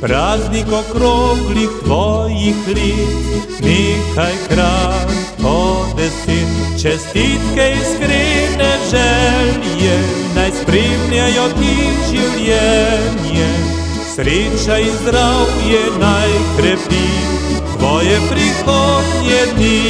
Praznik okroglih tvojih lic, nekaj krat po 10. Čestitke iskrene želje naj spremljajo ti življenje. Sreča in zdravje naj krepi tvoje prihodnje dni.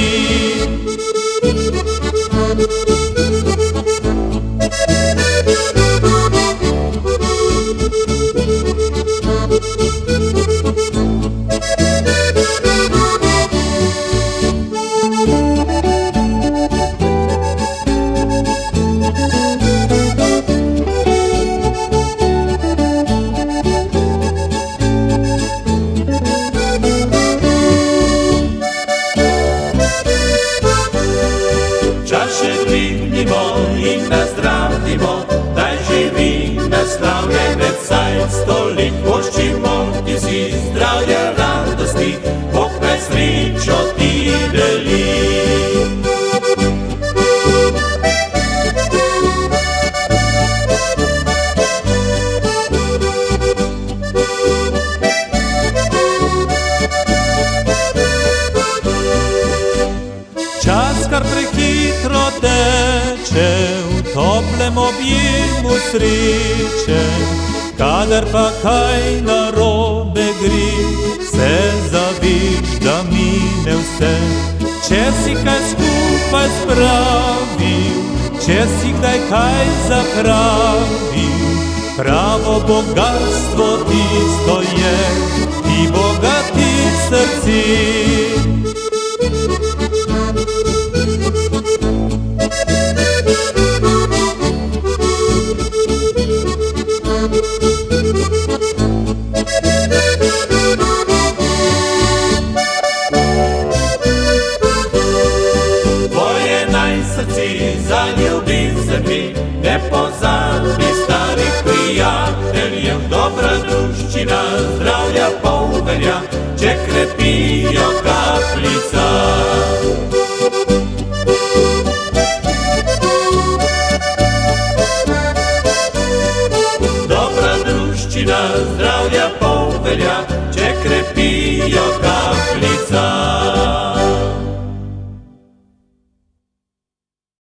Čaše dvignimo in nazdravimo, daj živi naslavljenec saj 100 let. Voščimo ti si zdravja, radosti, Bog naj srečo ti deli. Čas kar prehitro teče v toplem objemu sreče, kadar pa kaj narobe gre, se zaviš, da mine vse. Če si kaj skupaj spravil, če si kdaj kaj zapravil, pravo bogatstvo tisto je, ti bogati srci. Tvoje naj srci zaljubi zemlji, ne pozabi starih prijateljev. Dobra druščina zdravja polvelja, če krepijo kapljica. Dobra druščina zdravja polvelja, če krepijo kapljica.